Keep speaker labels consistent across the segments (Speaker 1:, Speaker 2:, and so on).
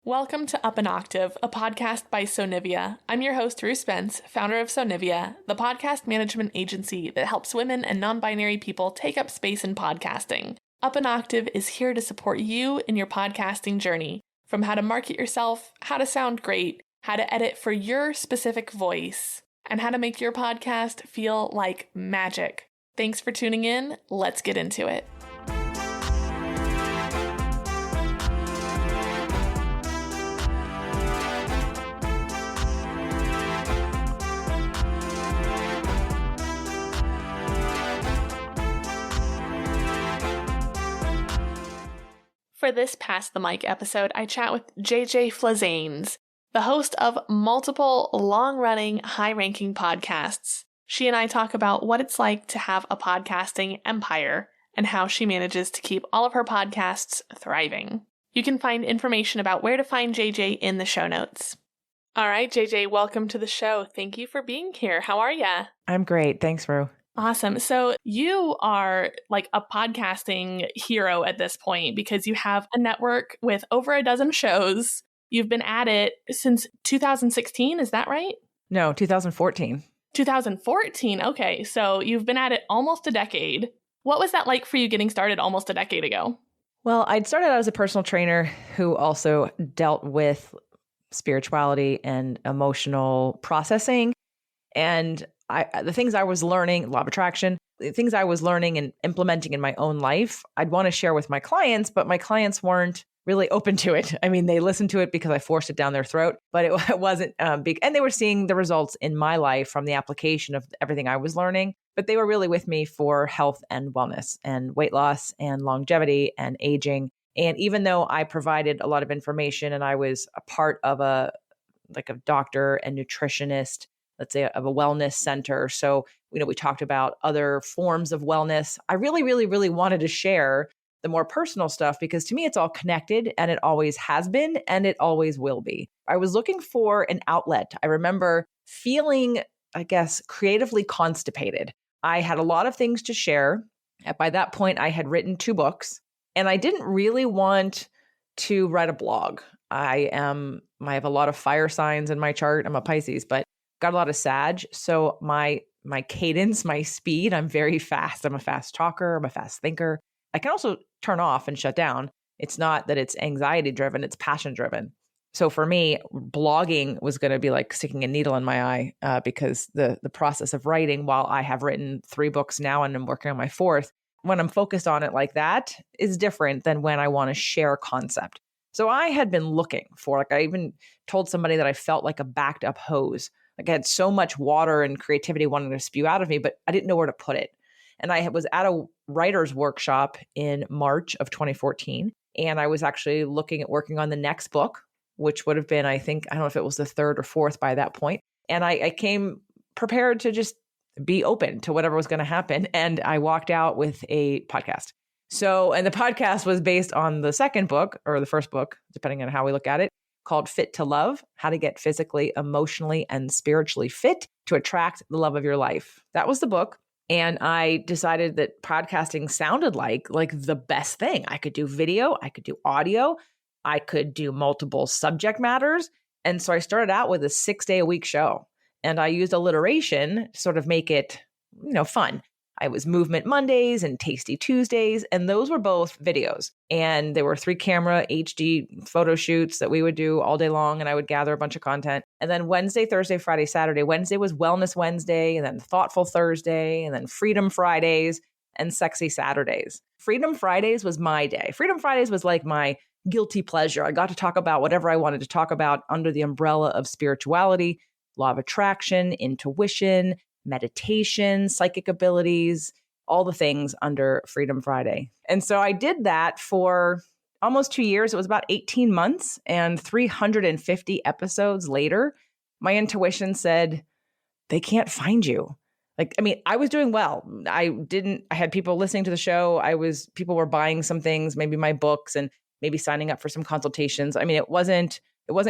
Speaker 1: Welcome to Up an Octave, a podcast by Sonivia. I'm your host, Rue Spence, founder of Sonivia, the podcast management agency that helps women and non-binary people take up space in podcasting. Up an Octave is here to support you in your podcasting journey, from how to market yourself, how to sound great, how to edit for your specific voice, and how to make your podcast feel like magic. Thanks for tuning in. Let's get into it. For this Past the Mic episode, I chat with JJ Flizanes, the host of multiple long-running, high-ranking podcasts. She and I talk about what it's like to have a podcasting empire and how she manages to keep all of her podcasts thriving. You can find information about where to find JJ in the show notes. All right, JJ, welcome to the show. Thank you for being here. How are ya?
Speaker 2: I'm great. Thanks, Rue.
Speaker 1: Awesome. So you are like a podcasting hero at this point because you have a network with over a dozen shows. You've been at it since 2016. Is that right?
Speaker 2: No, 2014.
Speaker 1: 2014. Okay. So you've been at it almost a decade. What was that like for you getting started almost a decade ago?
Speaker 2: Well, I'd started out as a personal trainer who also dealt with spirituality and emotional processing. And the things I was learning, law of attraction, the things I was learning and implementing in my own life, I'd want to share with my clients, but my clients weren't really open to it. I mean, they listened to it because I forced it down their throat, but it wasn't big. And they were seeing the results in my life from the application of everything I was learning, but they were really with me for health and wellness and weight loss and longevity and aging. And even though I provided a lot of information and I was a part of a doctor and nutritionist, let's say of a wellness center. So, we talked about other forms of wellness. I really, really, really wanted to share the more personal stuff because to me, it's all connected and it always has been and it always will be. I was looking for an outlet. I remember feeling, creatively constipated. I had a lot of things to share. By that point, I had written 2 books and I didn't really want to write a blog. I have a lot of fire signs in my chart. I'm a Pisces, but got a lot of Sag. So my cadence, my speed, I'm very fast. I'm a fast talker. I'm a fast thinker. I can also turn off and shut down. It's not that it's anxiety driven, it's passion driven. So for me, blogging was going to be like sticking a needle in my eye because the process of writing, while I have written 3 books now and I'm working on my 4th, when I'm focused on it like that is different than when I want to share concept. So I had been looking for, I even told somebody that I felt like a backed up hose. I had so much water and creativity wanting to spew out of me, but I didn't know where to put it. And I was at a writer's workshop in March of 2014. And I was actually looking at working on the next book, which would have been, I don't know if it was the 3rd or 4th by that point. And I came prepared to just be open to whatever was going to happen. And I walked out with a podcast. And the podcast was based on the second book or the first book, depending on how we look at it, called Fit to Love, How to Get Physically, Emotionally, and Spiritually Fit to Attract the Love of Your Life. That was the book. And I decided that podcasting sounded like the best thing. I could do video, I could do audio, I could do multiple subject matters. And so I started out with a 6-day-a-week show. And I used alliteration to sort of make it, fun. I was Movement Mondays and Tasty Tuesdays, and those were both videos. And there were 3-camera HD photo shoots that we would do all day long, and I would gather a bunch of content. And then Wednesday, Thursday, Friday, Saturday. Wednesday was Wellness Wednesday, and then Thoughtful Thursday, and then Freedom Fridays, and Sexy Saturdays. Freedom Fridays was my day. Freedom Fridays was like my guilty pleasure. I got to talk about whatever I wanted to talk about under the umbrella of spirituality, law of attraction, intuition, meditation, psychic abilities, all the things under Freedom Friday. And so I did that for almost 2 years. It was about 18 months and 350 episodes later, my intuition said, they can't find you. I was doing well. I had people listening to the show. People were buying some things, maybe my books and maybe signing up for some consultations. It wasn't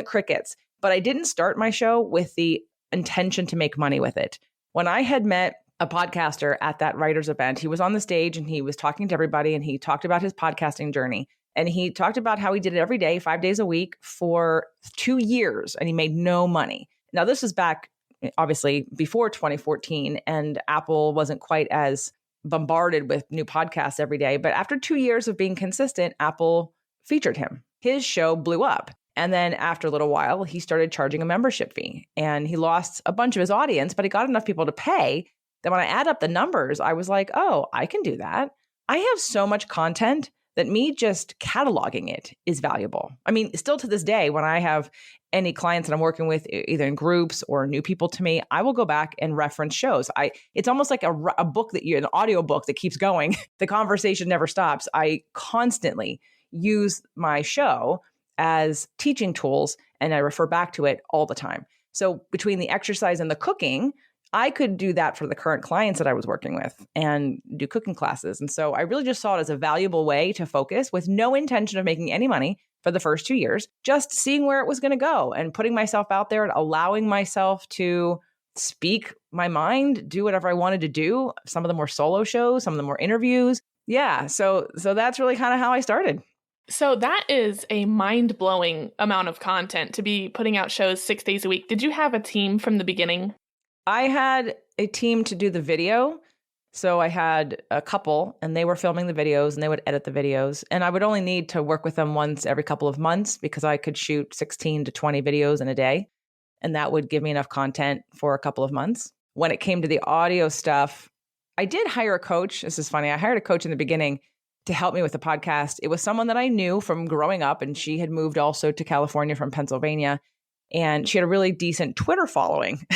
Speaker 2: crickets, but I didn't start my show with the intention to make money with it. When I had met a podcaster at that writer's event, he was on the stage and he was talking to everybody and he talked about his podcasting journey. And he talked about how he did it every day, 5 days a week for 2 years, and he made no money. Now, this was back, obviously, before 2014, and Apple wasn't quite as bombarded with new podcasts every day. But after 2 years of being consistent, Apple featured him. His show blew up. And then after a little while, he started charging a membership fee, and he lost a bunch of his audience, but he got enough people to pay that when I add up the numbers, I was like, oh, I can do that. I have so much content that me just cataloging it is valuable. I mean, still to this day, when I have any clients that I'm working with, either in groups or new people to me, I will go back and reference shows. It's almost like a book an audio book that keeps going. The conversation never stops. I constantly use my show as teaching tools, and I refer back to it all the time. So between the exercise and the cooking, I could do that for the current clients that I was working with and do cooking classes. And so I really just saw it as a valuable way to focus with no intention of making any money for the first 2 years, just seeing where it was going to go and putting myself out there and allowing myself to speak my mind, do whatever I wanted to do. Some of them were solo shows, some of them were interviews. Yeah. So that's really kind of how I started.
Speaker 1: So that is a mind-blowing amount of content to be putting out shows 6 days a week. Did you have a team from the beginning?
Speaker 2: I had a team to do the video. So I had a couple, and they were filming the videos and they would edit the videos. And I would only need to work with them once every couple of months because I could shoot 16 to 20 videos in a day. And that would give me enough content for a couple of months. When it came to the audio stuff, I did hire a coach. This is funny. I hired a coach in the beginning to help me with the podcast. It was someone that I knew from growing up, and she had moved also to California from Pennsylvania. And she had a really decent Twitter following.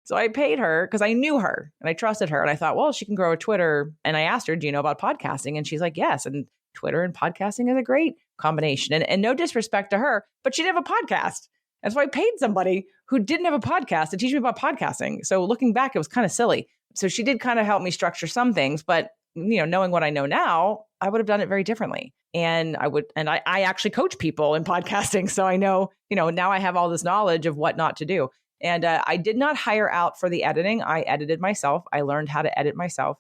Speaker 2: So I paid her because I knew her and I trusted her. And I thought, well, she can grow a Twitter. And I asked her, do you know about podcasting? And she's like, yes. And Twitter and podcasting is a great combination. And no disrespect to her, but she didn't have a podcast. And so I paid somebody who didn't have a podcast to teach me about podcasting. So looking back, it was kind of silly. So she did kind of help me structure some things, but knowing what I know now, I would have done it very differently. And I actually coach people in podcasting. So I know, now I have all this knowledge of what not to do. And I did not hire out for the editing. I edited myself. I learned how to edit myself.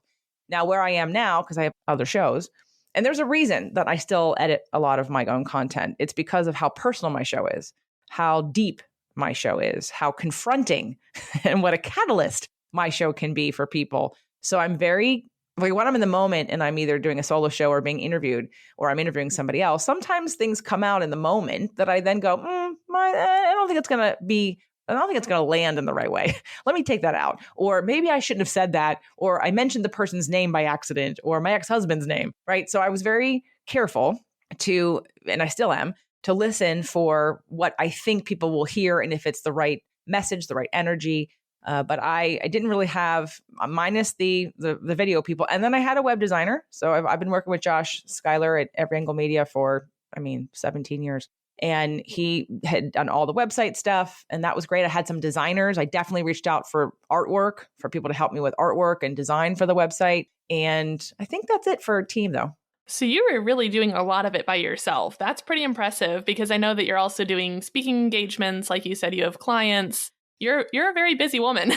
Speaker 2: Now where I am now, because I have other shows, and there's a reason that I still edit a lot of my own content. It's because of how personal my show is, how deep my show is, how confronting and what a catalyst my show can be for people. So I'm very, when I'm in the moment and I'm either doing a solo show or being interviewed or I'm interviewing somebody else, sometimes things come out in the moment that I then go, I don't think it's going to land in the right way. Let me take that out. Or maybe I shouldn't have said that. Or I mentioned the person's name by accident or my ex-husband's name, right? So I was very careful and I still am, to listen for what I think people will hear and if it's the right message, the right energy. But I didn't really have, minus the video people. And then I had a web designer. So I've been working with Josh Schuyler at Every Angle Media for, 17 years. And he had done all the website stuff. And that was great. I had some designers. I definitely reached out for artwork, for people to help me with artwork and design for the website. And I think that's it for a team, though.
Speaker 1: So you were really doing a lot of it by yourself. That's pretty impressive because I know that you're also doing speaking engagements. Like you said, you have clients. You're a very busy woman.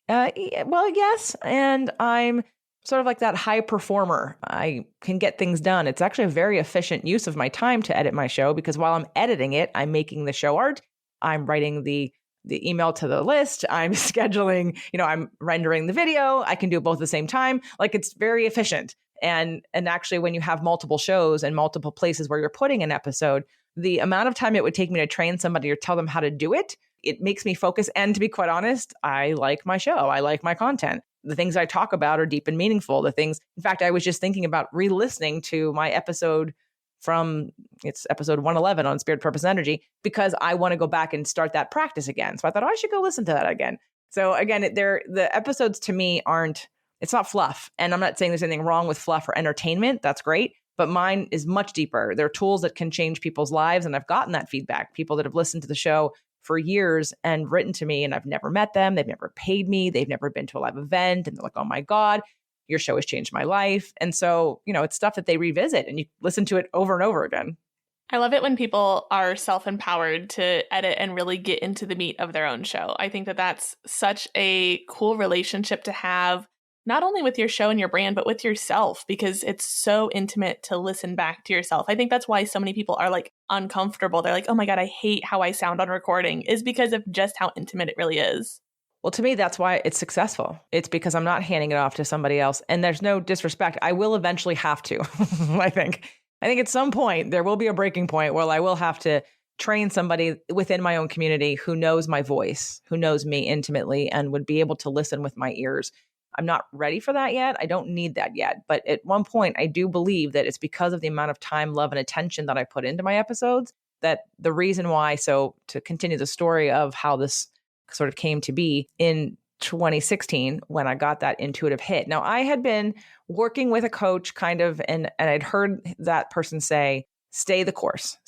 Speaker 2: Well, yes. And I'm sort of like that high performer. I can get things done. It's actually a very efficient use of my time to edit my show because while I'm editing it, I'm making the show art. I'm writing the email to the list. I'm scheduling, I'm rendering the video. I can do it both at the same time. Like it's very efficient. And actually, when you have multiple shows and multiple places where you're putting an episode, the amount of time it would take me to train somebody or tell them how to do it, it makes me focus. And to be quite honest, I like my show. I like my content. The things I talk about are deep and meaningful. In fact, I was just thinking about re-listening to my episode it's episode 111 on Spirit, Purpose, Energy, because I want to go back and start that practice again. So I thought, I should go listen to that again. So again, the episodes to me it's not fluff. And I'm not saying there's anything wrong with fluff or entertainment. That's great. But mine is much deeper. They're tools that can change people's lives. And I've gotten that feedback. People that have listened to the show for years and written to me, and I've never met them. They've never paid me. They've never been to a live event. And they're like, oh my God, your show has changed my life. And so, it's stuff that they revisit and you listen to it over and over again.
Speaker 1: I love it when people are self-empowered to edit and really get into the meat of their own show. I think that that's such a cool relationship to have not only with your show and your brand, but with yourself, because it's so intimate to listen back to yourself. I think that's why so many people are like uncomfortable. They're like, oh my God, I hate how I sound on recording, is because of just how intimate it really is.
Speaker 2: Well, to me, that's why it's successful. It's because I'm not handing it off to somebody else. And there's no disrespect. I will eventually have to, I think. I think at some point there will be a breaking point where I will have to train somebody within my own community who knows my voice, who knows me intimately, and would be able to listen with my ears. I'm not ready for that yet. I don't need that yet. But at one point, I do believe that it's because of the amount of time, love, and attention that I put into my episodes, that the reason why. So to continue the story of how this sort of came to be in 2016, when I got that intuitive hit. Now, I had been working with a coach kind of, and I'd heard that person say, stay the course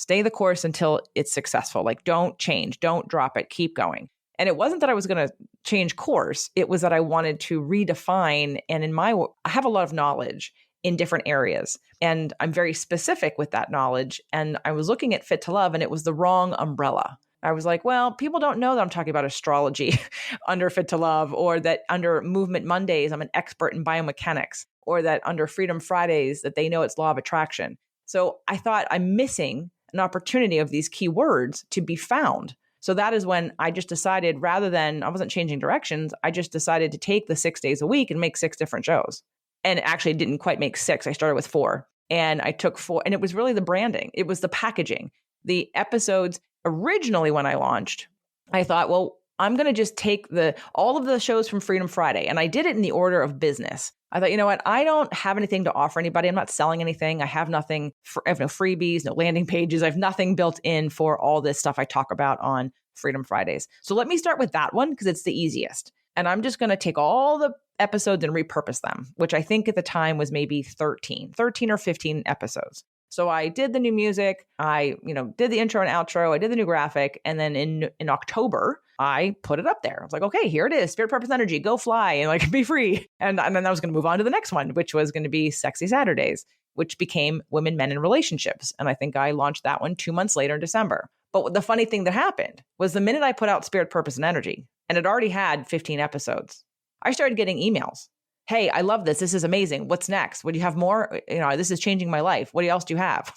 Speaker 2: until it's successful. Like, don't change, don't drop it, keep going. And it wasn't that I was going to change course. It was that I wanted to redefine. And I have a lot of knowledge in different areas, and I'm very specific with that knowledge. And I was looking at Fit to Love, and it was the wrong umbrella. I was like, well, people don't know that I'm talking about astrology under Fit to Love, or that under Movement Mondays, I'm an expert in biomechanics, or that under Freedom Fridays, that they know it's law of attraction. So I thought I'm missing an opportunity of these key words to be found. So that is when I just decided, rather than, I wasn't changing directions, I just decided to take the 6 days a week and make 6 different shows. And actually didn't quite make 6. I started with 4. And I took 4. And it was really the branding. It was the packaging. The episodes, originally when I launched, I thought, well, I'm going to just take all of the shows from Freedom Friday. And I did it in the order of business. I thought, you know what? I don't have anything to offer anybody. I'm not selling anything. I have nothing. I have no freebies, no landing pages. I have nothing built in for all this stuff I talk about on Freedom Fridays. So let me start with that one because it's the easiest. And I'm just going to take all the episodes and repurpose them, which I think at the time was maybe 13 or 15 episodes. So I did the new music. I, did the intro and outro. I did the new graphic. And then in October, I put it up there. I was like, okay, here it is. Spirit, Purpose, Energy, go fly and be free. And then I was going to move on to the next one, which was going to be Sexy Saturdays, which became Women, Men, and Relationships. And I think I launched that one 2 months later in December. But the funny thing that happened was the minute I put out Spirit, Purpose, and Energy, and it already had 15 episodes, I started getting emails. Hey, I love this. This is amazing. What's next? Would you have more? This is changing my life. What else do you have?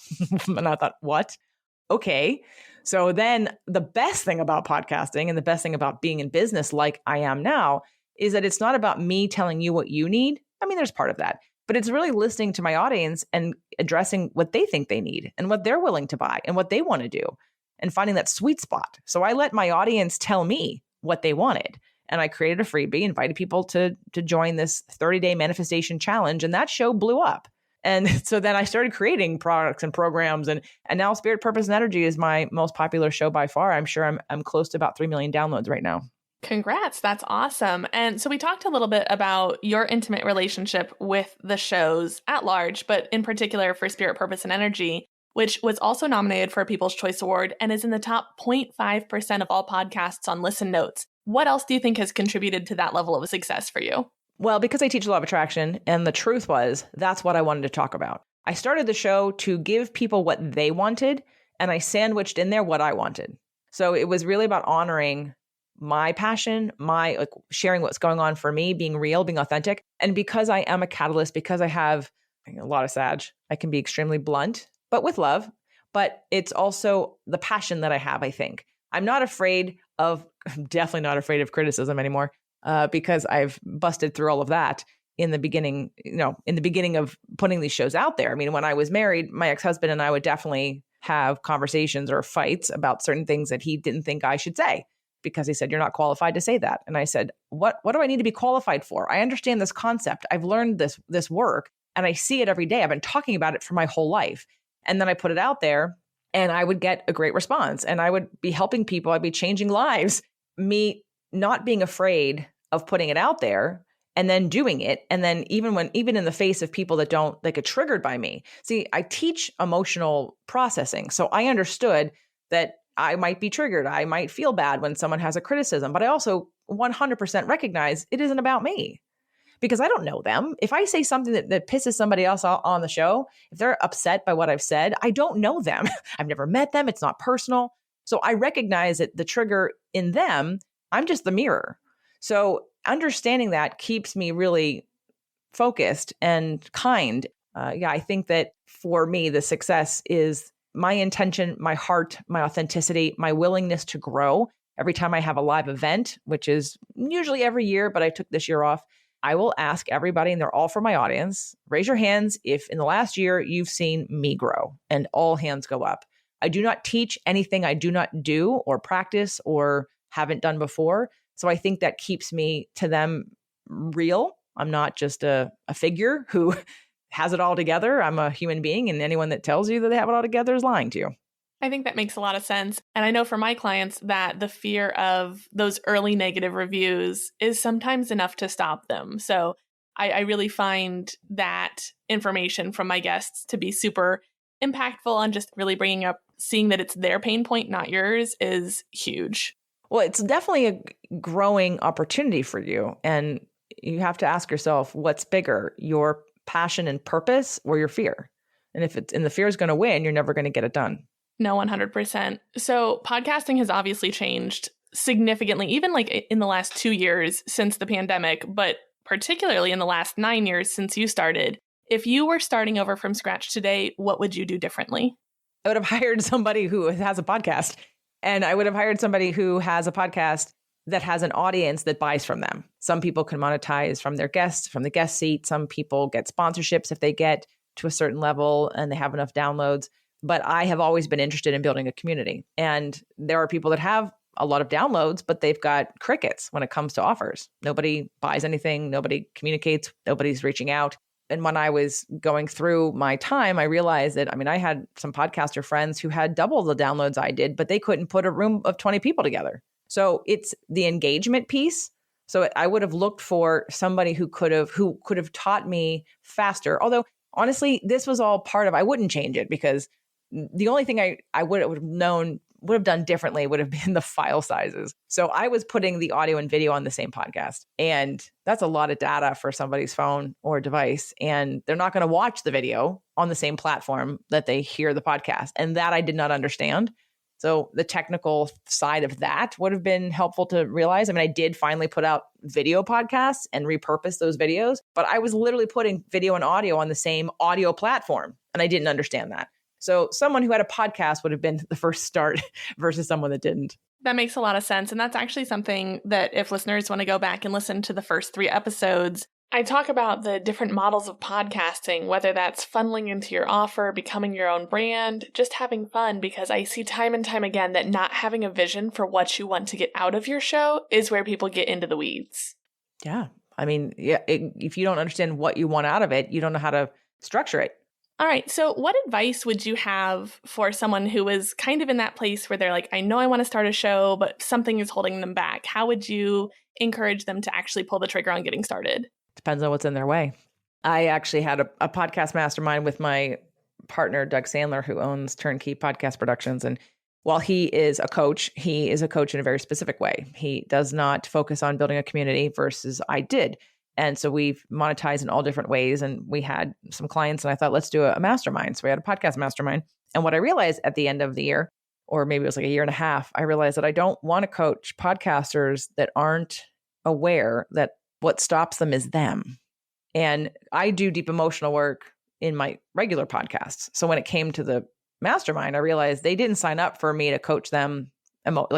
Speaker 2: And I thought, what? Okay. So then the best thing about podcasting and the best thing about being in business like I am now is that it's not about me telling you what you need. I mean, there's part of that, but it's really listening to my audience and addressing what they think they need and what they're willing to buy and what they want to do and finding that sweet spot. So I let my audience tell me what they wanted. And I created a freebie, invited people to join this 30-day manifestation challenge. And that show blew up. And so then I started creating products and programs. And now Spirit, Purpose, and Energy is my most popular show by far. I'm sure I'm close to about 3 million downloads right now.
Speaker 1: Congrats. That's awesome. And so we talked a little bit about your intimate relationship with the shows at large, but in particular for Spirit, Purpose, and Energy, which was also nominated for a People's Choice Award and is in the top 0.5% of all podcasts on Listen Notes. What else do you think has contributed to that level of success for you?
Speaker 2: Well, because I teach law of attraction, and the truth was, that's what I wanted to talk about. I started the show to give people what they wanted, and I sandwiched in there what I wanted. So it was really about honoring my passion, my sharing what's going on for me, being real, being authentic. And because I am a catalyst, because I have a lot of Sag, I can be extremely blunt, but with love. But it's also the passion that I have, I think. I'm definitely not afraid of criticism anymore because I've busted through all of that in the beginning, of putting these shows out there. I mean, when I was married, my ex-husband and I would definitely have conversations or fights about certain things that he didn't think I should say because he said, you're not qualified to say that. And I said, what do I need to be qualified for? I understand this concept. I've learned this work and I see it every day. I've been talking about it for my whole life. And then I put it out there. And I would get a great response and I would be helping people. I'd be changing lives. Me not being afraid of putting it out there and then doing it. And then even in the face of people that get triggered by me. See, I teach emotional processing. So I understood that I might be triggered. I might feel bad when someone has a criticism, but I also 100% recognize it isn't about me. Because I don't know them. If I say something that pisses somebody else on the show, if they're upset by what I've said, I don't know them. I've never met them. It's not personal. So I recognize that the trigger in them, I'm just the mirror. So understanding that keeps me really focused and kind. I think that for me, the success is my intention, my heart, my authenticity, my willingness to grow. Every time I have a live event, which is usually every year, but I took this year off, I will ask everybody, and they're all for my audience, raise your hands if in the last year you've seen me grow, and all hands go up. I do not teach anything I do not do or practice or haven't done before. So I think that keeps me to them real. I'm not just a figure who has it all together. I'm a human being, and anyone that tells you that they have it all together is lying to you.
Speaker 1: I think that makes a lot of sense. And I know for my clients that the fear of those early negative reviews is sometimes enough to stop them. So I really find that information from my guests to be super impactful, and just really bringing up, seeing that it's their pain point, not yours, is huge.
Speaker 2: Well, it's definitely a growing opportunity for you. And you have to ask yourself, what's bigger, your passion and purpose or your fear? And if the fear is going to win, you're never going to get it done.
Speaker 1: No, 100%. So podcasting has obviously changed significantly, even like in the last 2 years since the pandemic, but particularly in the last 9 years since you started. If you were starting over from scratch today, what would you do differently?
Speaker 2: I would have hired somebody who has a podcast, and I would have hired somebody who has a podcast that has an audience that buys from them. Some people can monetize from their guests, from the guest seat. Some people get sponsorships if they get to a certain level and they have enough downloads. But I have always been interested in building a community. And there are people that have a lot of downloads, but they've got crickets when it comes to offers. Nobody buys anything. Nobody communicates. Nobody's reaching out. And when I was going through my time, I realized that, I had some podcaster friends who had double the downloads I did, but they couldn't put a room of 20 people together. So it's the engagement piece. So I would have looked for somebody who could have taught me faster. Although honestly, this was all part of, I wouldn't change it, because the only thing I would have done differently would have been the file sizes. So I was putting the audio and video on the same podcast. And that's a lot of data for somebody's phone or device. And they're not going to watch the video on the same platform that they hear the podcast. And that I did not understand. So the technical side of that would have been helpful to realize. I did finally put out video podcasts and repurpose those videos, but I was literally putting video and audio on the same audio platform. And I didn't understand that. So someone who had a podcast would have been the first start versus someone that didn't.
Speaker 1: That makes a lot of sense. And that's actually something that if listeners want to go back and listen to the first 3 episodes, I talk about the different models of podcasting, whether that's funneling into your offer, becoming your own brand, just having fun, because I see time and time again that not having a vision for what you want to get out of your show is where people get into the weeds.
Speaker 2: Yeah. If you don't understand what you want out of it, you don't know how to structure it.
Speaker 1: All right. So what advice would you have for someone who is kind of in that place where they're like, I know I want to start a show, but something is holding them back? How would you encourage them to actually pull the trigger on getting started?
Speaker 2: Depends on what's in their way. I actually had a podcast mastermind with my partner, Doug Sandler, who owns Turnkey Podcast Productions. And while he is a coach in a very specific way. He does not focus on building a community versus I did. And so we've monetized in all different ways. And we had some clients and I thought, let's do a mastermind. So we had a podcast mastermind. And what I realized at the end of the year, or maybe it was like a year and a half, I realized that I don't want to coach podcasters that aren't aware that what stops them is them. And I do deep emotional work in my regular podcasts. So when it came to the mastermind, I realized they didn't sign up for me to coach them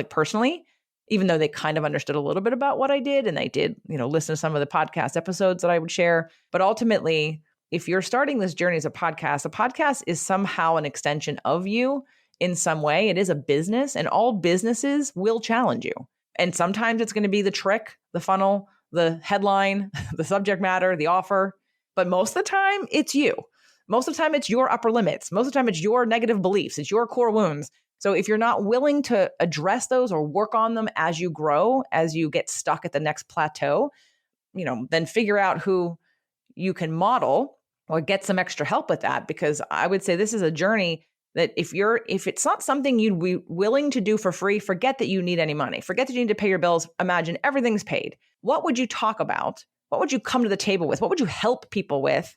Speaker 2: personally, even though they kind of understood a little bit about what I did. And they did, listen to some of the podcast episodes that I would share. But ultimately, if you're starting this journey as a podcast is somehow an extension of you in some way. It is a business, and all businesses will challenge you. And sometimes it's going to be the trick, the funnel, the headline, the subject matter, the offer. But most of the time, it's you. Most of the time, it's your upper limits. Most of the time, it's your negative beliefs. It's your core wounds. So if you're not willing to address those or work on them as you grow, as you get stuck at the next plateau, then figure out who you can model or get some extra help with that. Because I would say this is a journey that if it's not something you'd be willing to do for free, forget that you need any money. Forget that you need to pay your bills. Imagine everything's paid. What would you talk about? What would you come to the table with? What would you help people with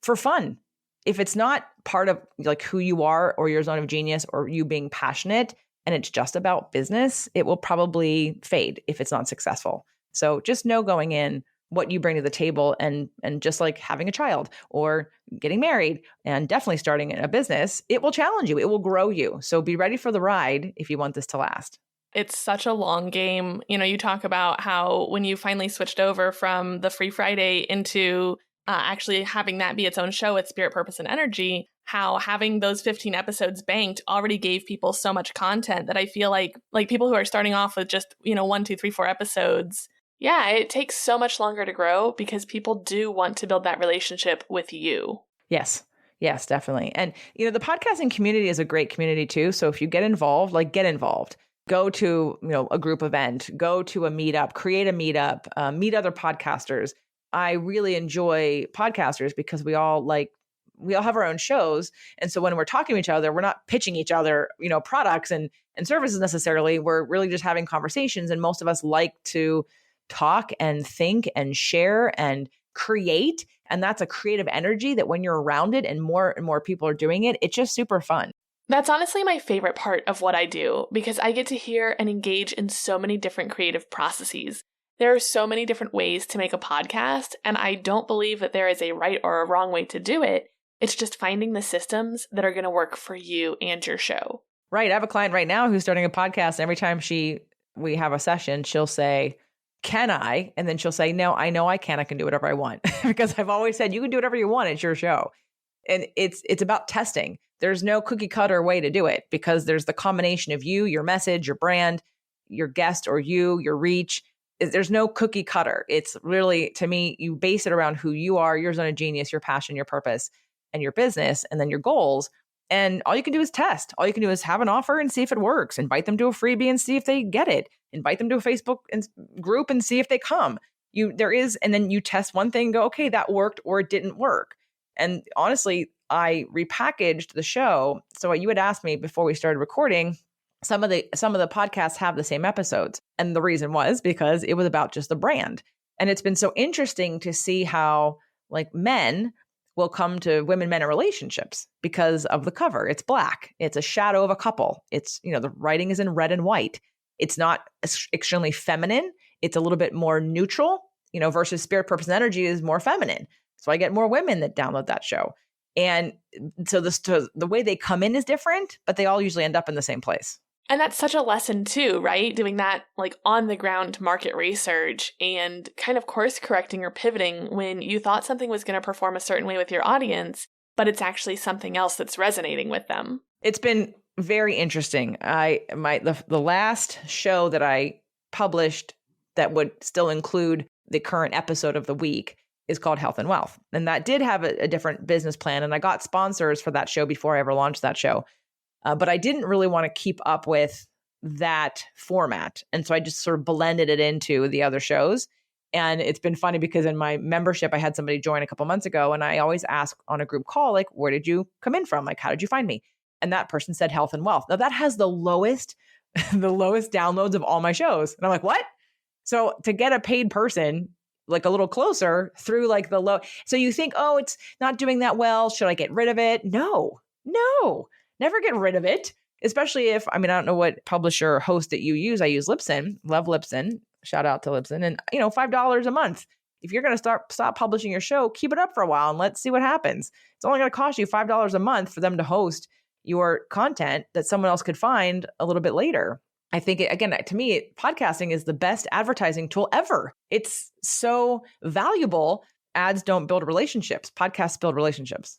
Speaker 2: for fun? If it's not part of who you are or your zone of genius or you being passionate and it's just about business, it will probably fade if it's not successful. So just know going in what you bring to the table. And just like having a child or getting married and definitely starting a business, it will challenge you. It will grow you. So be ready for the ride if you want this to last.
Speaker 1: It's such a long game. You talk about how when you finally switched over from the Free Friday into actually having that be its own show with Spirit, Purpose, and Energy, how having those 15 episodes banked already gave people so much content that I feel like people who are starting off with just, 1, 2, 3, 4 episodes. Yeah, it takes so much longer to grow because people do want to build that relationship with you.
Speaker 2: Yes, definitely. And, the podcasting community is a great community too. So if you get involved, get involved. Go to, a group event, go to a meetup, create a meetup, meet other podcasters. I really enjoy podcasters because we all have our own shows. And so when we're talking to each other, we're not pitching each other, products and services necessarily. We're really just having conversations. And most of us like to talk and think and share and create. And that's a creative energy that when you're around it and more people are doing it, it's just super fun.
Speaker 1: That's honestly my favorite part of what I do because I get to hear and engage in so many different creative processes. There are so many different ways to make a podcast, and I don't believe that there is a right or a wrong way to do it. It's just finding the systems that are going to work for you and your show.
Speaker 2: Right. I have a client right now who's starting a podcast. Every time we have a session, she'll say, "Can I?" And then she'll say, "No, I know I can. I can do whatever I want." Because I've always said, you can do whatever you want. It's your show. And it's about testing. There's no cookie cutter way to do it because there's the combination of you, your message, your brand, your guest or your reach. There's no cookie cutter. It's really, to me, you base it around who you are, your zone of genius, your passion, your purpose, and your business, and then your goals. And all you can do is test. All you can do is have an offer and see if it works. Invite them to a freebie and see if they get it. Invite them to a Facebook group and see if they come. And then you test one thing and go, okay, that worked or it didn't work. And honestly, I repackaged the show. So what you had asked me before we started recording, some of the podcasts have the same episodes. And the reason was because it was about just the brand. And it's been so interesting to see how men will come to women, men, and relationships because of the cover. It's black. It's a shadow of a couple. It's, the writing is in red and white. It's not extremely feminine. It's a little bit more neutral, versus Spirit, Purpose, and Energy is more feminine. So I get more women that download that show. And so the way they come in is different, but they all usually end up in the same place.
Speaker 1: And that's such a lesson too, right? Doing that on the ground market research and kind of course correcting or pivoting when you thought something was going to perform a certain way with your audience, but it's actually something else that's resonating with them.
Speaker 2: It's been very interesting. The last show that I published that would still include the current episode of the week is called Health and Wealth. And that did have a different business plan. And I got sponsors for that show before I ever launched that show. But I didn't really want to keep up with that format. And so I just sort of blended it into the other shows. And it's been funny because in my membership, I had somebody join a couple months ago. And I always ask on a group call, where did you come in from? How did you find me? And that person said Health and Wealth. Now that has the lowest downloads of all my shows. And I'm like, what? So to get a paid person a little closer through the low. So you think, oh, it's not doing that well. Should I get rid of it? No, never get rid of it. Especially if, I don't know what publisher or host that you use. I use Libsyn, love Libsyn. Shout out to Libsyn. And $5 a month. If you're going to stop publishing your show, keep it up for a while and let's see what happens. It's only going to cost you $5 a month for them to host your content that someone else could find a little bit later. I think, to me, podcasting is the best advertising tool ever. It's so valuable. Ads don't build relationships. Podcasts build relationships.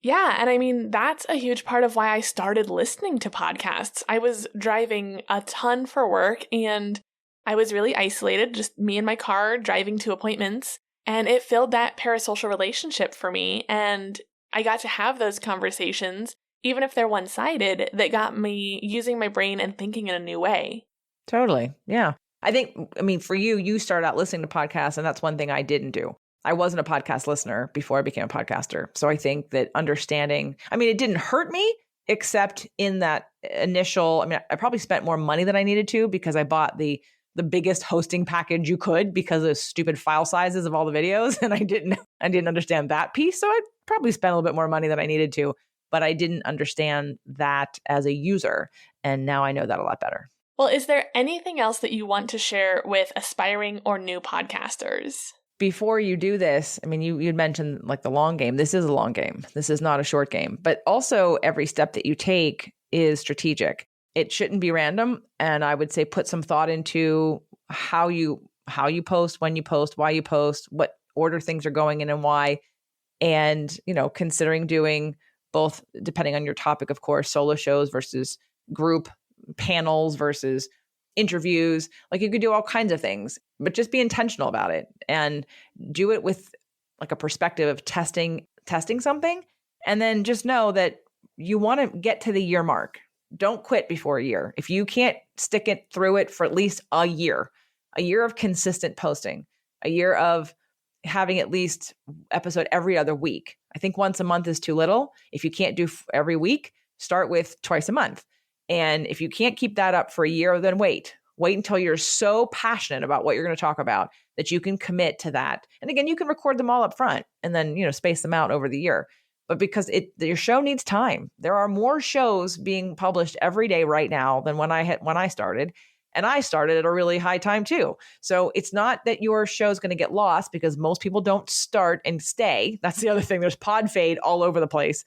Speaker 1: Yeah. And that's a huge part of why I started listening to podcasts. I was driving a ton for work and I was really isolated, just me in my car driving to appointments. And it filled that parasocial relationship for me. And I got to have those conversations, even if they're one-sided, that got me using my brain and thinking in a new way.
Speaker 2: Totally. Yeah. I think, for you started out listening to podcasts, and that's one thing I didn't do. I wasn't a podcast listener before I became a podcaster. So I think that understanding, it didn't hurt me, except in that initial, I probably spent more money than I needed to because I bought the biggest hosting package you could because of stupid file sizes of all the videos. And I didn't understand that piece. So I probably spent a little bit more money than I needed to, but I didn't understand that as a user. And now I know that a lot better.
Speaker 1: Well, is there anything else that you want to share with aspiring or new podcasters?
Speaker 2: before you do this, I mean, you'd mentioned like the long game. This is a long game. This is not a short game. But also every step that you take is strategic. It shouldn't be random. And I would say put some thought into how you post, when you post, why you post, what order things are going in and why. And, considering doing both, depending on your topic, of course, solo shows versus group panels versus interviews. Like you could do all kinds of things, but just be intentional about it and do it with like a perspective of testing something. And then just know that you want to get to the year mark. Don't quit before a year. If you can't stick it through it for at least a year of consistent posting, a year of having at least episode every other week. I think once a month is too little. If you can't do every week, start with twice a month. And if you can't keep that up for a year, then wait until you're so passionate about what you're going to talk about that you can commit to that. And again, you can record them all up front and then, space them out over the year. But because your show needs time, there are more shows being published every day right now than when I started. And I started at a really high time too. So it's not that your show is going to get lost because most people don't start and stay. That's the other thing. There's pod fade all over the place.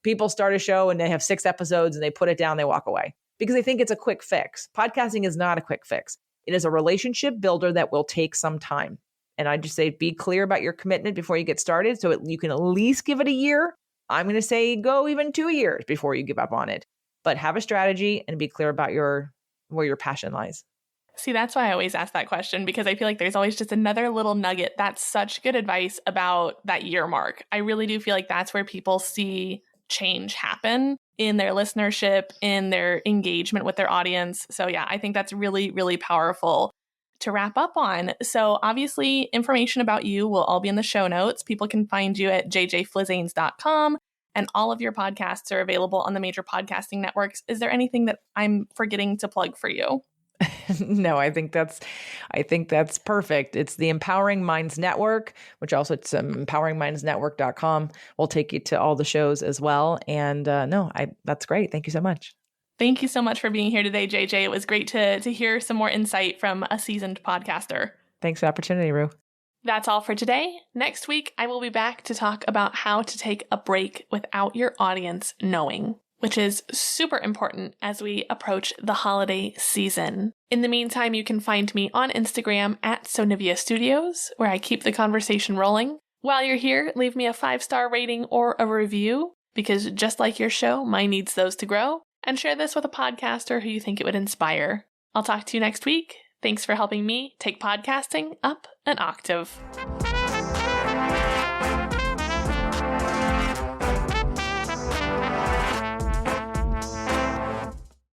Speaker 2: People start a show and they have 6 episodes and they put it down, they walk away because they think it's a quick fix. Podcasting is not a quick fix. It is a relationship builder that will take some time. And I just say, be clear about your commitment before you get started. So you can at least give it a year. I'm going to say go even 2 years before you give up on it, but have a strategy and be clear about where your passion lies.
Speaker 1: See, that's why I always ask that question, because I feel like there's always just another little nugget. That's such good advice about that year mark. I really do feel like that's where people see change happen in their listenership, in their engagement with their audience. So yeah, I think that's really, really powerful to wrap up on. So obviously information about you will all be in the show notes. People can find you at jjflizanes.com, and all of your podcasts are available on the major podcasting networks. Is there anything that I'm forgetting to plug for you?
Speaker 2: No, I think that's perfect. It's the Empowering Minds Network, which also it's empoweringmindsnetwork.com. We'll take you to all the shows as well. And that's great. Thank you so much.
Speaker 1: Thank you so much for being here today, JJ. It was great to hear some more insight from a seasoned podcaster.
Speaker 2: Thanks for the opportunity, Rue.
Speaker 1: That's all for today. Next week, I will be back to talk about how to take a break without your audience knowing, which is super important as we approach the holiday season. In the meantime, you can find me on Instagram at Sonivia Studios, where I keep the conversation rolling. While you're here, leave me a 5-star rating or a review, because just like your show, mine needs those to grow, and share this with a podcaster who you think it would inspire. I'll talk to you next week. Thanks for helping me take podcasting up an octave.